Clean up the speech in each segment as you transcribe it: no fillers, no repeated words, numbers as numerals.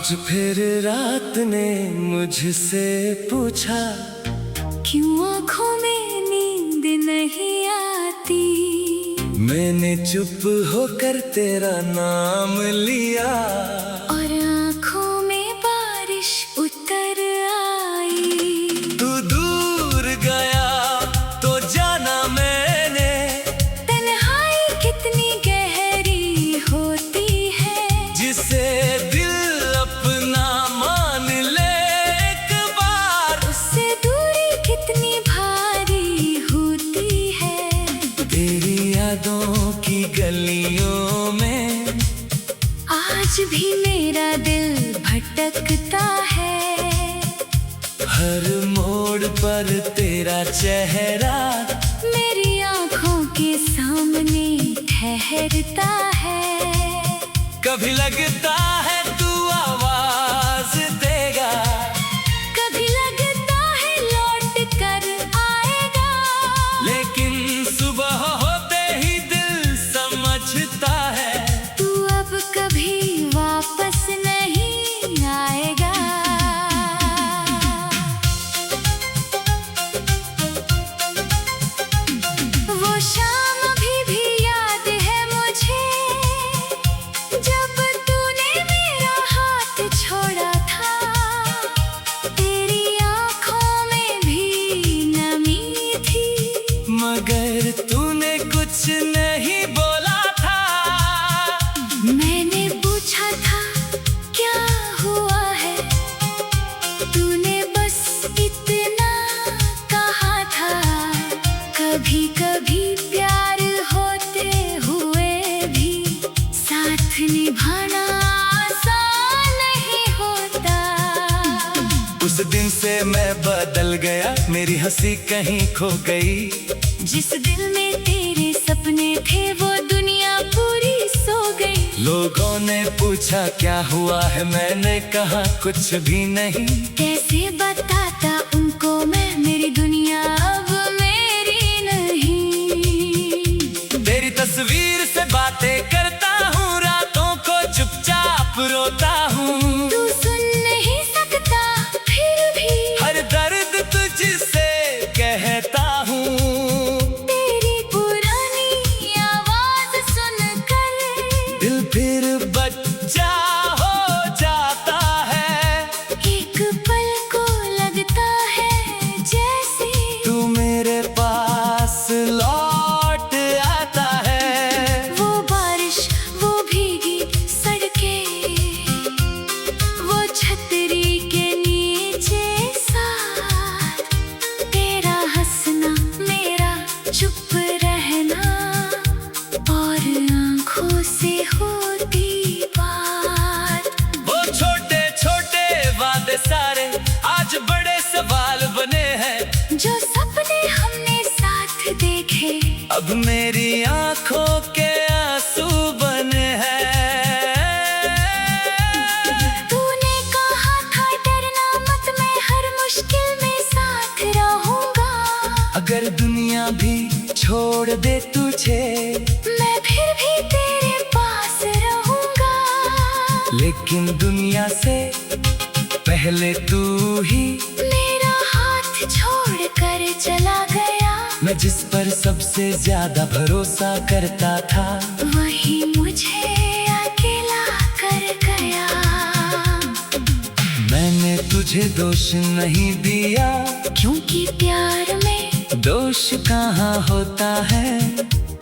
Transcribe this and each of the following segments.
आज फिर रात ने मुझसे पूछा, क्यों आँखों में नींद नहीं आती। मैंने चुप होकर तेरा नाम लिया और आँखों में बारिश उतर आई। तू दूर गया तो जाना मैंने, तन्हाई कितनी गहरी होती है। जिसे दिल अपना मान ले एक बार, उससे दूरी कितनी भारी होती है। तेरी यादों की गलियों में आज भी मेरा दिल भटकता है। हर मोड़ पर तेरा चेहरा मेरी आँखों के सामने ठहरता है। कभी लगता है तू आवाज देगा, कभी लगता है लौट कर आएगा। लेकिन सुबह होते ही दिल समझता है तू अब कभी वापस नहीं आएगा। वो शाम अभी भी याद है मुझे, जब तूने मेरा हाथ छोड़ा था। तेरी आँखों में भी नमी थी, मगर तूने कुछ नहीं बोला था। मैंने पूछा था क्या हुआ है, तूने बस इतना कहा था। कभी कभी प्यार होते हुए भी साथ निभाना आसान नहीं होता। उस दिन से मैं बदल गया, मेरी हंसी कहीं खो गई। जिस दिल में तेरे सपने थे वो दुनिया पूरी सो गई। लोगों ने पूछा क्या हुआ है, मैंने कहा कुछ भी नहीं। कैसे बताता उनको मैं, मेरी दुनिया अब मेरी नहीं। तेरी तस्वीर से बातें करता हूँ, रातों को चुपचाप रोता हूँ। तू सुन नहीं सकता फिर भी हर दर्द तुझसे कहता हूँ। तेरी पुरानी आवाज सुनकर दिल फिर बच्चा हो जाता है। एक पल को लगता है जैसे तू मेरे पास लौट आता है। वो बारिश, वो भीगी सड़कें, वो छतरी के नीचे साथ। तेरा हंसना, मेरा चुप रहना, और आँखों से होती बात। वो छोटे छोटे वादे सारे आज बड़े सवाल बने हैं। जो सपने हमने साथ देखे अब मेरी आंखों के आंसू बने हैं। तूने कहा था डरना मत, मैं हर मुश्किल में साथ रहूंगा। अगर दुनिया भी छोड़ दे तुझे, मैं फिर भी तेरे पास रहूंगा। लेकिन दुनिया से पहले तू ही मेरा हाथ छोड़ कर चला गया। मैं जिस पर सबसे ज्यादा भरोसा करता था, वही मुझे अकेला कर गया। मैंने तुझे दोष नहीं दिया, क्योंकि प्यार में दोष कहाँ होता है।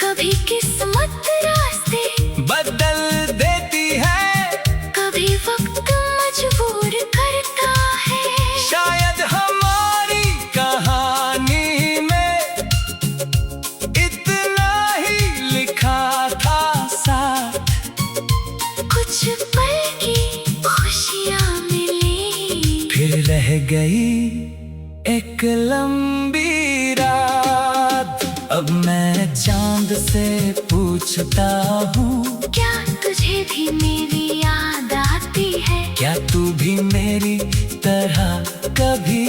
कभी किस्मत रास्ते बदल देती है, कभी वक्त मजबूर करता है। शायद हमारी कहानी में इतना ही लिखा था साथ। कुछ पल की खुशियाँ मिली, फिर रह गई एक लंबी रात। अब मैं चांद से पूछता हूँ, क्या तुझे भी मेरी याद आती है। क्या तू भी मेरी तरह कभी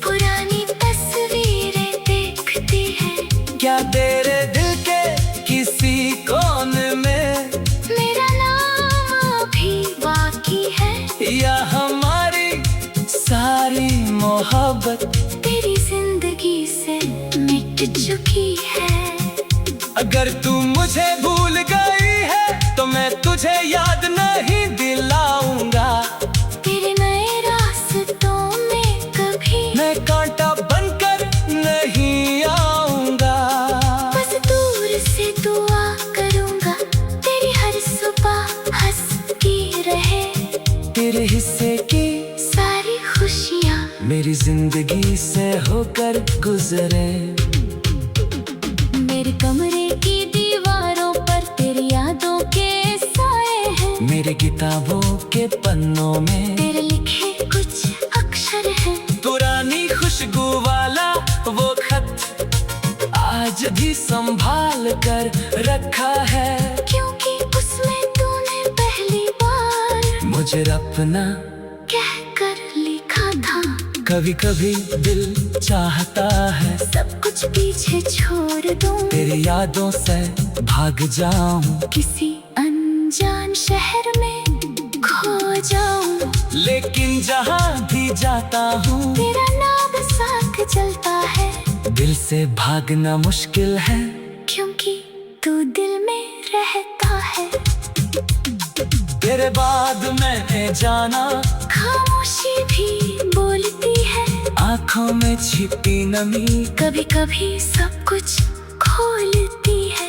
पुरानी तस्वीरें देखती है। क्या तेरे दिल के किसी कोने में मेरा नाम अभी बाकी है। या चुकी है। अगर तू मुझे भूल गई है तो मैं तुझे याद नहीं दिलाऊंगा। तेरे नए रास्तों में कभी मैं कांटा बनकर नहीं आऊंगा। बस दूर से दुआ करूंगा, तेरी हर सुबह हंसती रहे। तेरे हिस्से की सारी खुशियाँ मेरी जिंदगी से होकर गुजरे। मेरे कमरे की दीवारों पर तेरी यादों के साए हैं। मेरी किताबों के पन्नों में तेरे लिखे कुछ अक्षर हैं। पुरानी खुशबू वाला वो खत आज भी संभाल कर रखा है। क्योंकि उसमें तूने पहली बार मुझे अपना कहकर लिखा था। कभी कभी दिल चाहता है सब कुछ पीछे छोड़ दूं, तेरी यादों से भाग जाऊं। किसी अनजान शहर में खो जाऊं। लेकिन जहाँ भी जाता हूँ तेरा नाम साथ चलता है। दिल से भागना मुश्किल है। क्योंकि तू दिल में रहता है। तेरे बाद मैंने जाना खामोशी भी बोलती है। आँखों में छिपी नमी कभी कभी सब कुछ खोलती है।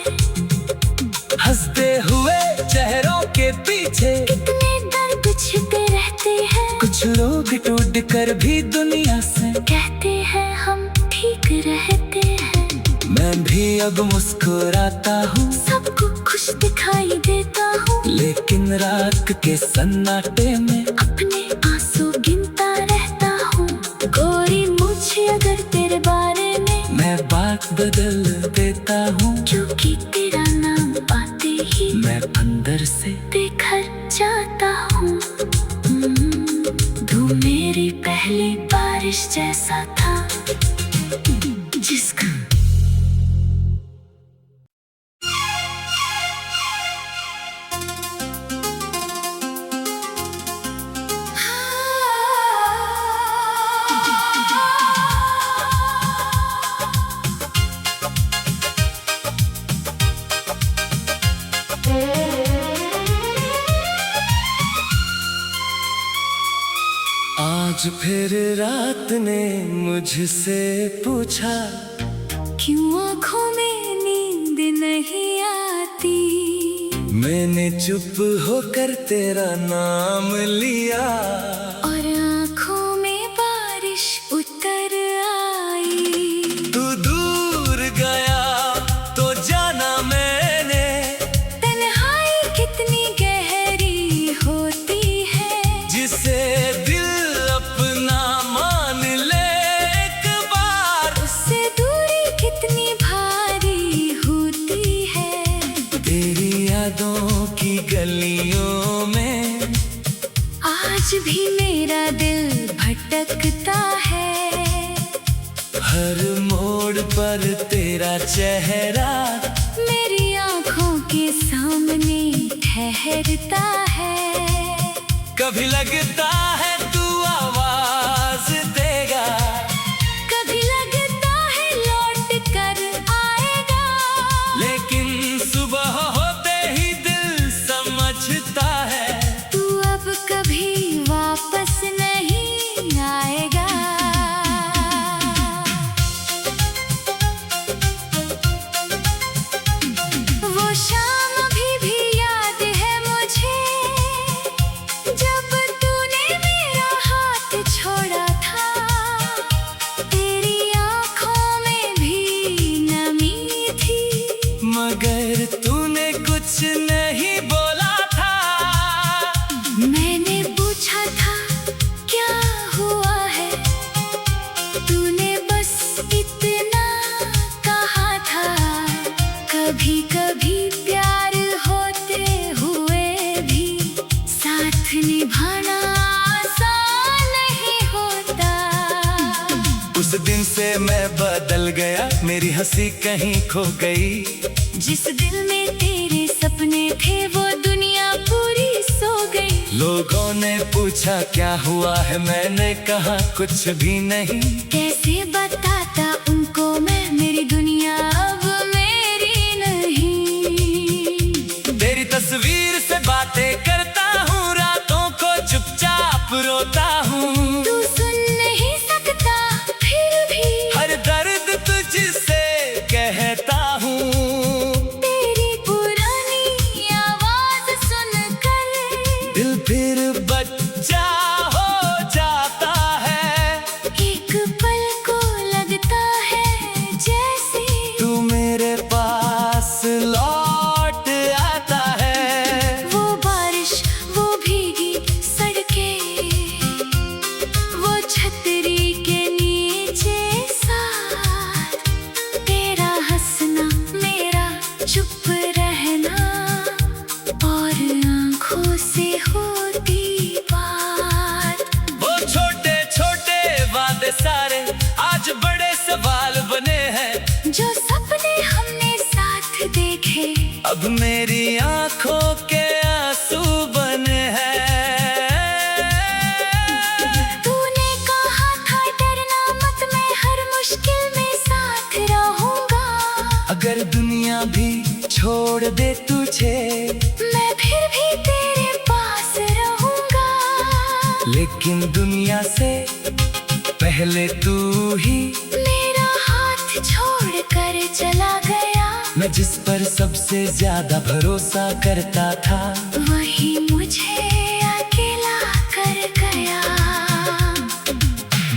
हंसते हुए चेहरों के पीछे कितने दर्द छिपे रहते हैं। कुछ लोग टूट कर भी दुनिया से कहते हैं हम ठीक रहते हैं। मैं भी अब मुस्कुराता हूँ, सबको खुश दिखाई देता हूँ। लेकिन रात के सन्नाटे में अपने आंसू गिनता रहता हूँ। गोरी मुझे अगर तेरे बारे में मैं बात बदल देता हूँ। क्योंकि तेरा नाम आते ही मैं अंदर से बिखर जाता हूँ। तू मेरी पहली बारिश जैसा था जिसका आज फिर रात ने मुझसे पूछा क्यों आँखों में नींद नहीं आती। मैंने चुप होकर तेरा नाम लिया और आँखों में बारिश उतर आई। तू दूर गया तो जाना मैंने तन्हाई कितनी गहरी होती है। जिसे दिल अपना मान ले एक बार उससे दूरी कितनी भारी होती है। तेरी यादों की गलियों में आज भी मेरा दिल भटकता है। हर मोड़ पर तेरा चेहरा मेरी आँखों के सामने ठहरता है। कभी लगता है तू आवाज देगा, कभी लगता है लौट कर आएगा। लेकिन सुबह होते ही दिल समझता है तू अब कभी वापस नहीं आएगा। वो शाम अभी भी याद है मुझे, जब तूने मेरा हाथ छोड़ा था। तेरी आँखों में भी नमी थी, मगर तूने कुछ नहीं बोला था। मैंने पूछा था क्या हुआ है। तूने बस इतना कहा था। कभी कभी प्यार होते हुए भी साथ निभाना आसान नहीं होता। उस दिन से मैं बदल गया, मेरी हंसी कहीं खो गई। जिस दिल में तेरे सपने थे वो दुनिया पूरी सो गई। लोगों ने पूछा क्या हुआ है, मैंने कहा कुछ भी नहीं। कैसे बताता उनको मैं, मेरी दुनिया अब मेरी आंखों के आंसू बने हैं। तूने कहा था डरना मत, मैं हर मुश्किल में साथ रहूंगा। अगर दुनिया भी छोड़ दे तुझे, मैं फिर भी तेरे पास रहूंगा। लेकिन दुनिया से पहले तू ही मेरा हाथ छोड़ कर चला गया। मैं जिस पर सबसे ज्यादा भरोसा करता था, वही मुझे अकेला कर गया।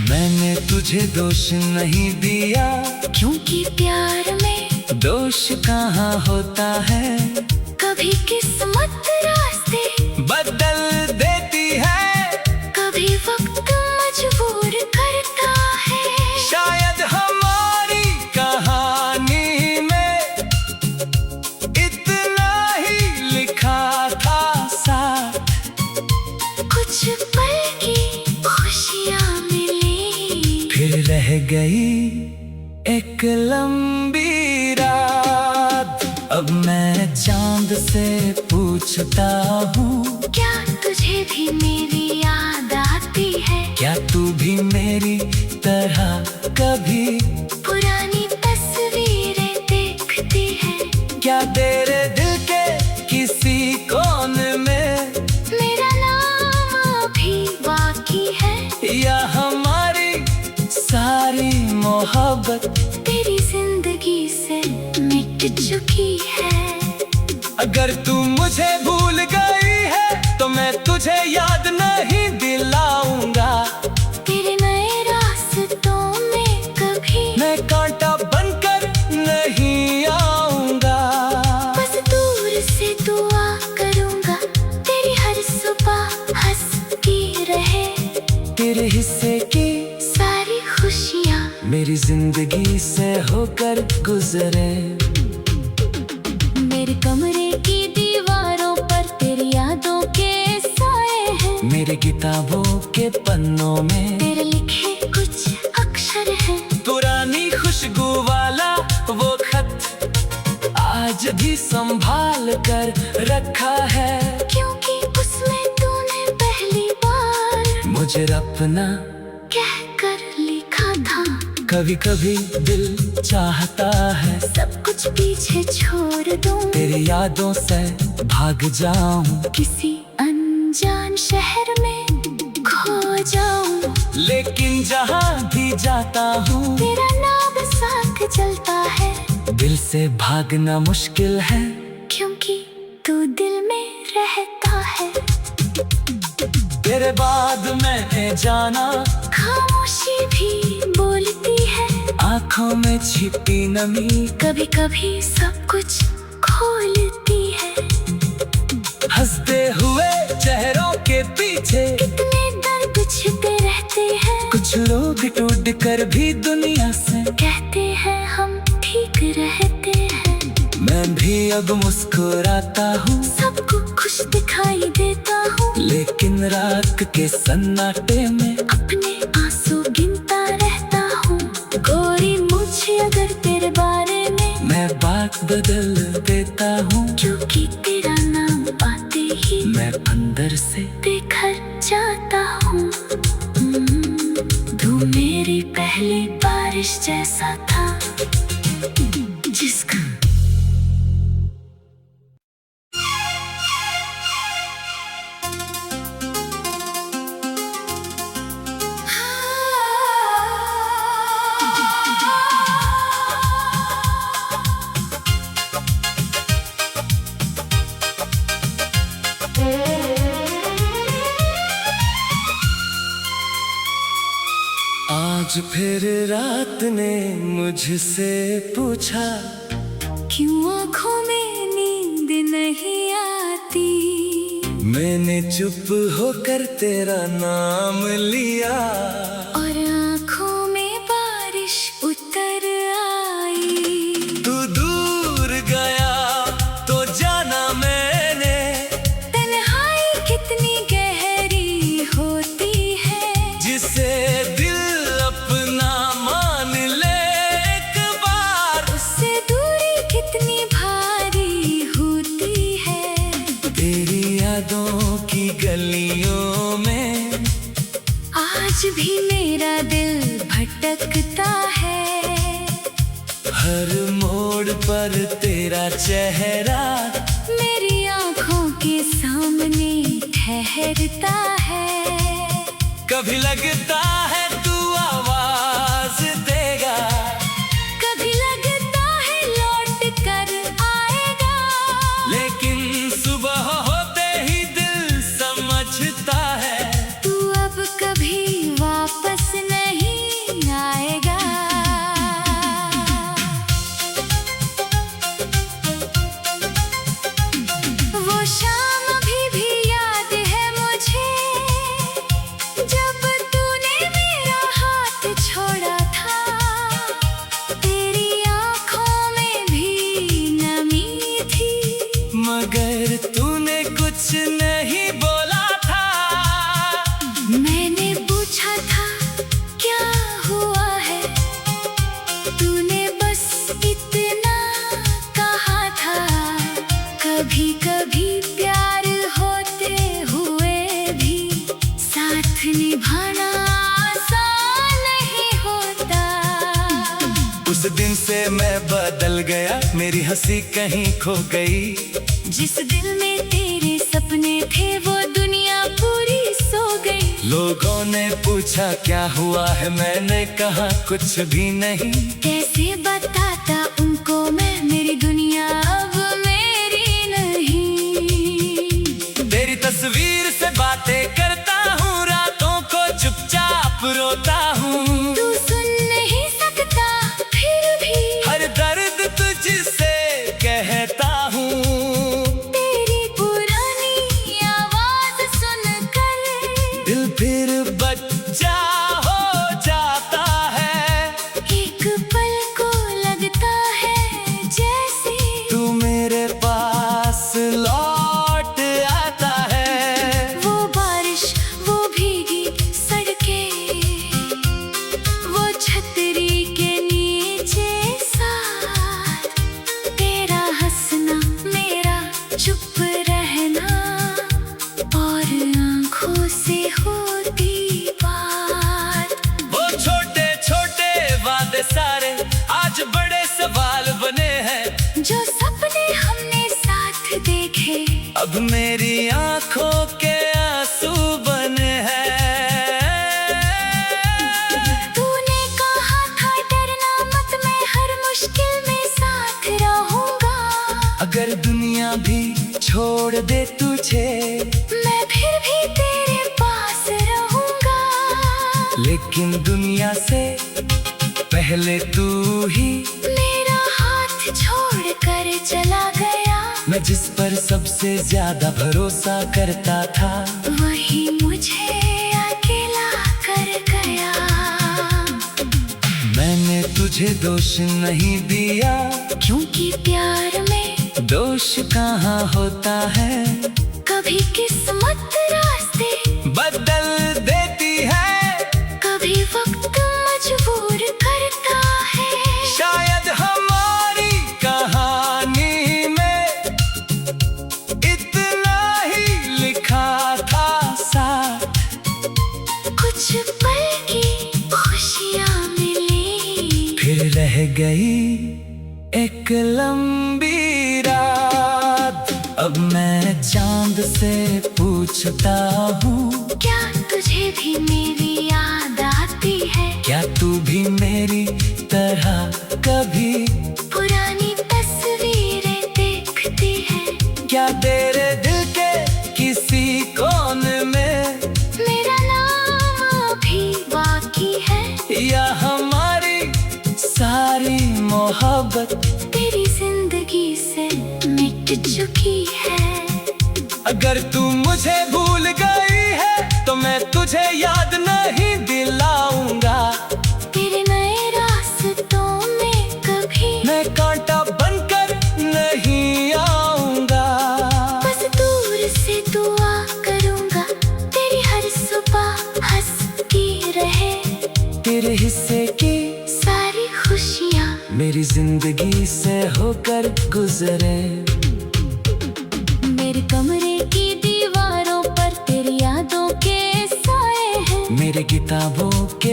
मैंने तुझे दोष नहीं दिया, क्योंकि प्यार में दोष कहाँ होता है। कभी किस्मत रास्ते बदल देती है, कभी वक्त मजबूर करता है। शायद हमारी कहानी में इतना ही लिखा था साथ। कुछ पल की खुशियाँ मिली, फिर रह गई एक लंबी रात। अब मैं चांद से पूछता हूँ, क्या तुझे भी मेरी याद आती है? क्या तू भी मेरी तरह कभी पुरानी तस्वीरें देखती है? क्या तेरे दिल के किसी कोने में मेरा नाम अभी बाकी है, या हमारी सारी मोहब्बत तेरी जिंदगी से मिट चुकी है? अगर तू मुझे भूल गई है तो मैं तुझे याद नहीं दिलाऊंगा। तेरे नए रास्तों में कभी मैं कांटा बनकर नहीं आऊंगा। बस दूर से दुआ करूंगा, तेरी हर सुबह हंसती रहे। तेरे हिस्से की सारी खुशियाँ मेरी जिंदगी से होकर गुजरे। मेरे कमरे की दीवारों पर तेरी यादों के साए हैं। मेरे किताबों के पन्नों में तेरे लिखे कुछ अक्षर हैं। पुरानी खुशबू वाला वो खत आज भी संभाल कर रखा है। क्योंकि उसमें तूने पहली बार मुझे अपना कह कर लिखा था। कभी कभी दिल चाहता है सब कुछ पीछे छोड़ दूं, तेरी यादों से भाग जाऊं। किसी अनजान शहर में खो जाऊं। लेकिन जहाँ भी जाता हूँ तेरा नाम साथ चलता है, दिल से भागना मुश्किल है। क्योंकि तू दिल में रहता है। तेरे बाद मैंने जाना, खामोशी भी बोलती है। आँखों में छिपी नमी कभी कभी सब कुछ खोलती है। हंसते हुए चेहरों के पीछे कितने दर्द छिपे रहते हैं। कुछ लोग टूट कर भी दुनिया से कहते हैं हम ठीक रहते हैं। मैं भी अब मुस्कुराता हूँ, सबको खुश दिखाई देता हूँ। लेकिन रात के सन्नाटे में अपने आंसू गिनता रहता हूँ। गोरी मुझे अगर तेरे बारे में मैं बात बदल देता हूँ। क्योंकि तेरा नाम पाते ही मैं अंदर से बिखर जाता हूँ। तू मेरी पहली बारिश जैसा था, जिसका आज फिर रात ने मुझसे पूछा, क्यों आँखों में नींद नहीं आती? मैंने चुप होकर तेरा नाम लिया। और आँखों में बारिश उतर आई। तू दूर गया तो जाना मैंने, तन्हाई कितनी गहरी होती है। जिसे दिल अपना मान ले एक बार, उससे दूरी कितनी भारी होती आज भी मेरा दिल भटकता है, हर मोड़ पर तेरा चेहरा मेरी आँखों के सामने ठहरता है। कभी लगता है तू आवाज देगा, कभी लगता है लौट कर आएगा, लेकिन सुबह होते ही दिल समझता है तू अब कभी वापस नहीं आएगा। वो शाम अभी भी याद है मुझे, जब तूने मेरा हाथ छोड़ा था। तेरी आँखों में भी नमी थी, मगर तूने कुछ नहीं बोला था। मैंने पूछा था क्या हुआ है, तूने बस इतना कहा था। कभी कभी प्यार होते हुए भी साथ निभाना आसान नहीं होता। उस दिन से मैं बदल गया, मेरी हंसी कहीं खो गई। जिस दिल में तेरे सपने थे वो दुनिया पूरी सो गई। लोगों ने पूछा क्या हुआ है, मैंने कहा कुछ भी नहीं। कैसे बताता उनको मैं, मेरी दुनिया अब मेरी नहीं। तेरी तस्वीर से बातें करता हूँ, रातों को चुपचाप रोता हूँ। तू सुन नहीं सकता फिर भी हर दर्द तुझसे कहता हूँ। तेरी पुरानी आवाज सुनकर दिल फिर बच्चा हो जाता है। एक पल को लगता है जैसे तू मेरे पास लौट आता है। वो बारिश, वो भीगी सड़कें, वो छतरी के नीचे साथ। तेरा हंसना, मेरा चुप रहना, और आँखों से होती बात। वो छोटे छोटे वादे सारे आज बड़े सवाल बने हैं। जो सपने हमने साथ देखे अब मेरी आंखों के आंसू बने हैं। तूने कहा था डरना मत, मैं हर मुश्किल में साथ रहूंगा। अगर दुनिया भी छोड़ दे तुझे, मैं फिर भी तेरे पास रहूंगा। लेकिन दुनिया से पहले तू ही मेरा हाथ छोड़ कर चला गया, मैं जिस पर सबसे ज्यादा भरोसा करता था। वही मुझे अकेला कर गया। मैंने तुझे दोष नहीं दिया, क्योंकि प्यार में दोष कहाँ होता है। कभी किस्मत रास्ते बदल देती है, कभी वक्त मजबूर करता है। शायद हमारी कहानी में इतना ही लिखा था साथ। कुछ पल की खुशियाँ मिली, फिर रह गई एक लंबी रात। अब मैं चांद से पूछता हूँ, क्या तुझे भी मेरी याद आती है? क्या तू भी मेरी तरह कभी पुरानी तस्वीरें देखती है? क्या तेरे दिल के किसी कोने में मेरा नाम अभी बाकी है, या हमारी सारी मोहब्बत तेरी जिंदगी से मिट चुकी है? अगर तू मुझे भूल गई है तो मैं तुझे याद नहीं दिलाऊंगा। तेरे नए रास्तों में कभी मैं कांटा बनकर नहीं आऊंगा। बस दूर से दुआ करूंगा, तेरी हर सुबह हंसती रहे। तेरे हिस्से की सारी खुशियाँ मेरी जिंदगी से होकर गुजरे। मेरे कमरे की दीवारों पर तेरी यादों के साए हैं। मेरे किताब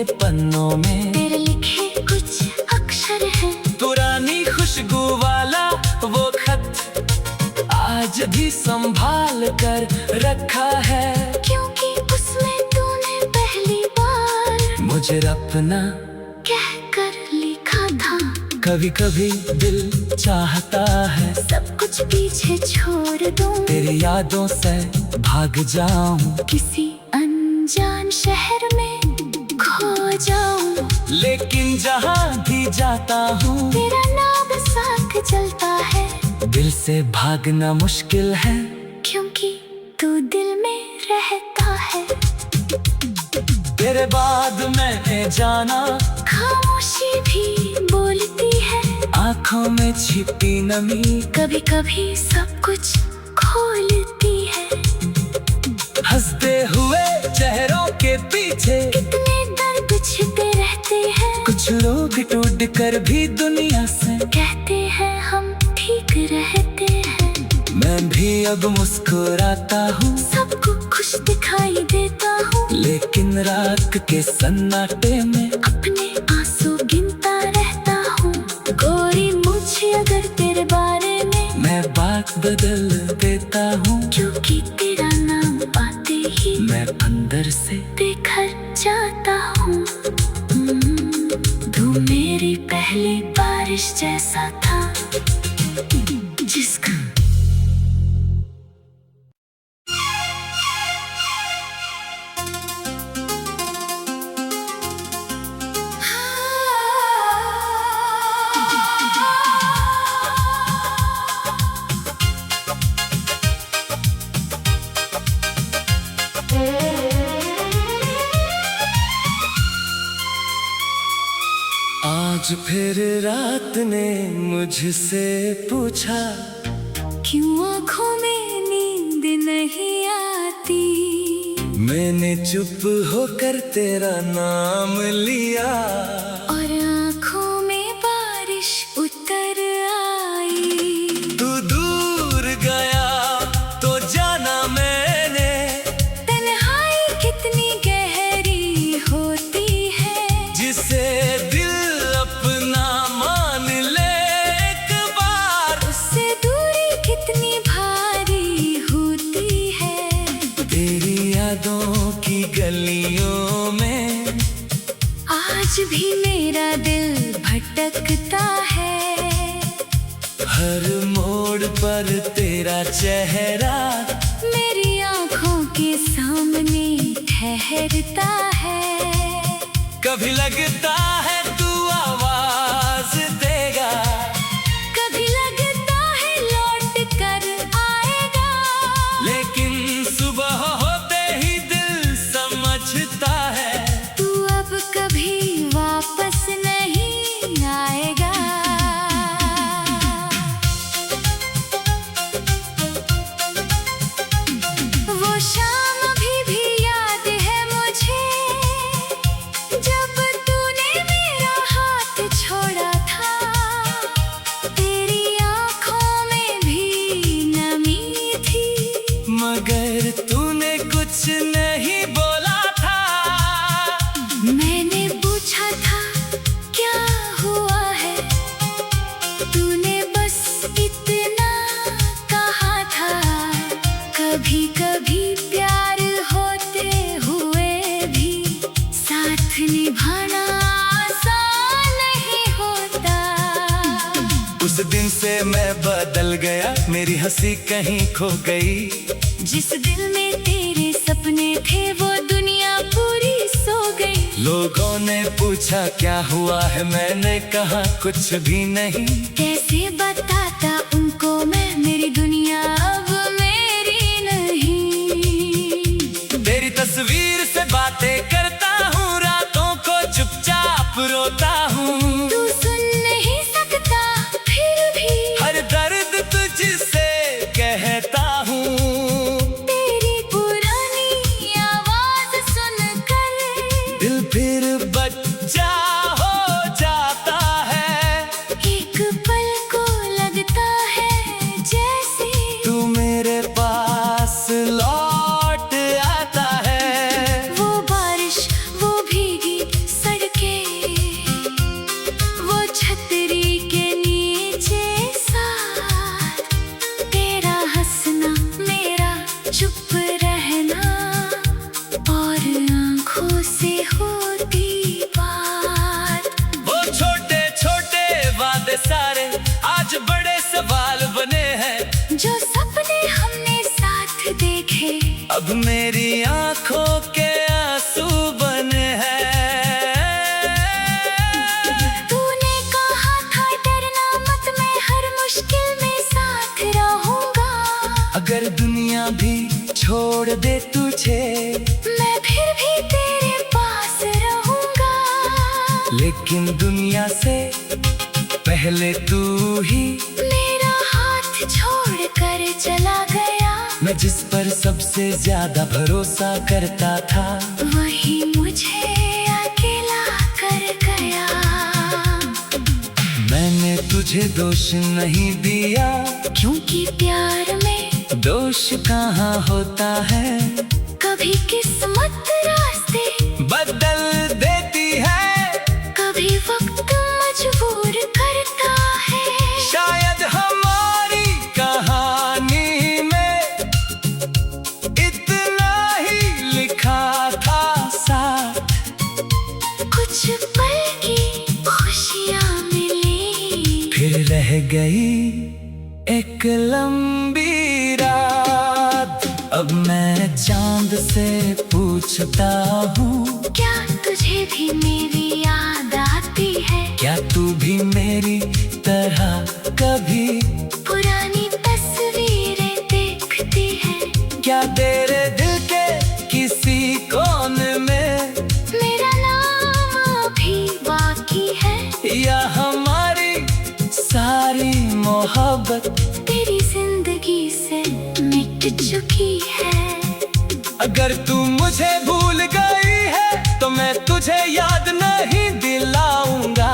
के पन्नों में तेरे लिखे कुछ अक्षर हैं। पुरानी खुशबू वाला वो खत आज भी संभाल कर रखा है, क्योंकि उसमें तूने पहली बार मुझे अपना कह कर लिखा था। कभी कभी दिल चाहता है सब कुछ पीछे छोड़ दूं, तेरी यादों से भाग जाऊं, किसी अनजान शहर में खो जाऊं। लेकिन जहाँ भी जाता हूँ तेरा नाम साथ चलता है, दिल से भागना मुश्किल है, क्योंकि तू दिल में रहता है। तेरे बाद मैंने जाना खामोशी भी बोलती है, आँखों में छिपी नमी कभी कभी सब कुछ खोलती है। हंसते हुए चेहरों के पीछे कितने दर्द छिपे रहते हैं, कुछ लोग टूट कर भी दुनिया से कहते हैं हम ठीक रहते हैं। मैं भी अब मुस्कुराता हूँ, सबको खुश दिखाई देता हूँ, लेकिन रात के सन्नाटे में अपने आंसू गिनता रहता हूँ। गोरी मुझे अगर तेरे बारे में मैं बात बदल देता हूँ, क्योंकि तेरा नाम पाते ही मैं अंदर से बिखर जाता हूँ। तू मेरी पहली बारिश जैसा था, जिसका आज फिर रात ने मुझसे पूछा, क्यों आँखों में नींद नहीं आती। मैंने चुप होकर तेरा नाम लिया, और आँखों में बारिश उतर आई। तू दूर गया तो जाना मैंने, तन्हाई कितनी गहरी होती है, जिसे दिल अपना मान ले एक बार, उससे दूरी कितनी भारी होती है। तेरी यादों की गलियों में आज भी मेरा दिल भटकता है, हर मोड़ पर तेरा चेहरा मेरी आँखों के सामने ठहरता है। कभी लगता है तू आवाज देगा, कभी लगता है लौट कर आएगा, लेकिन सुबह होते ही दिल समझता है तू अब कभी वापस नहीं आएगा। वो शाम अभी भी याद है मुझे, जब तूने मेरा हाथ छोड़ा था। तेरी आँखों में भी नमी थी, मगर तूने कुछ नहीं बोला था। मैंने पूछा था क्या हुआ है, तूने बस इतना कहा था। कभी कभी प्यार होते हुए भी साथ निभाना आसान नहीं होता। उस दिन से मैं बदल गया, मेरी हंसी कहीं खो गई, जिस दिल में तेरे सपने थे वो दुनिया पूरी सो गई। लोगों ने पूछा क्या हुआ है, मैंने कहा कुछ भी नहीं। कैसे बताता उनको मैं, मेरी दुनिया अब मेरी नहीं। तेरी तस्वीर से बातें करता हूँ, रातों को चुपचाप रोता हूँ। तू सुन नहीं सकता फिर भी हर दर्द तुझसे कहता हूँ, तेरी पुरानी आवाज सुनकर दिल फिर बच्चा हो जाता है। एक पल को लगता मेरी आंखों के आंसू बने हैं। तूने कहा था डरना मत, मैं हर मुश्किल में साथ रहूंगा। अगर दुनिया भी छोड़ दे तुझे, मैं फिर भी तेरे पास रहूंगा। लेकिन दुनिया से पहले तू ही मेरा हाथ छोड़ कर चला गया। मैं जिस पर सबसे ज्यादा भरोसा करता था, वही मुझे अकेला कर गया। मैंने तुझे दोष नहीं दिया, क्योंकि प्यार में दोष कहाँ होता है। कभी किस्मत रास्ते बदल देती है, कभी वक्त मजबूर करता है। शायद हमारी कहानी में इतना ही लिखा था साथ। कुछ पल की खुशियाँ मिली, फिर रह गई एक लंबी रात। अब मैं चांद से पूछता हूँ, क्या तुझे भी मेरी याद आती है? क्या तू भी मेरी तरह कभी पुरानी तस्वीरें देखती है? क्या तेरे दिल के किसी कोने में मेरा नाम अभी बाकी है, या हमारी सारी मोहब्बत तेरी जिंदगी से मिट चुकी है। अगर तू मुझे भूल गई है तो मैं तुझे याद नहीं दिलाऊंगा।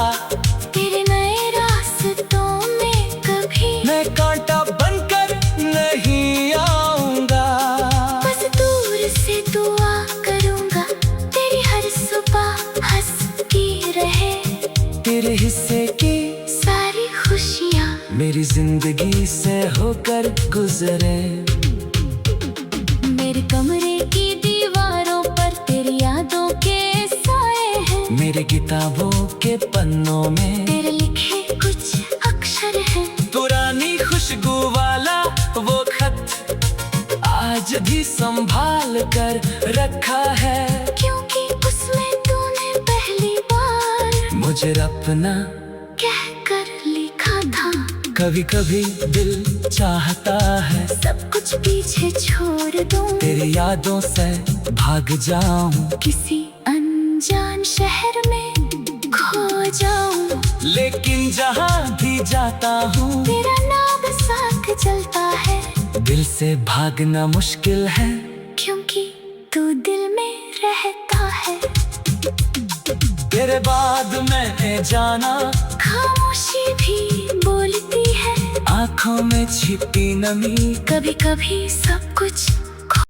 तेरे नए रास्तों में कभी मैं कांटा बनकर नहीं आऊंगा। बस दूर से दुआ करूंगा, तेरी हर सुबह हंस की रहे। तेरे हिस्से की सारी खुशियाँ मेरी जिंदगी से होकर गुजरे। मेरे कमरे की दीवारों पर तेरी यादों के साए हैं। मेरे किताबों के पन्नों में तेरे लिखे कुछ अक्षर हैं। पुरानी खुशबू वाला वो खत आज भी संभाल कर रखा है। क्योंकि उसमें तूने पहली बार मुझे अपना कह कर लिखा था। कभी कभी दिल चाहता है सब कुछ पीछे छोड़ दूं, तेरी यादों से भाग जाऊं, किसी अनजान शहर में खो जाऊं। लेकिन जहां भी जाता हूँ तेरा नाम साथ चलता है, दिल से भागना मुश्किल है। क्योंकि तू दिल में रहता है। तेरे बाद मैंने जाना, खामोशी भी बोलती है। आंखों में छिपी नमी कभी कभी सब कुछ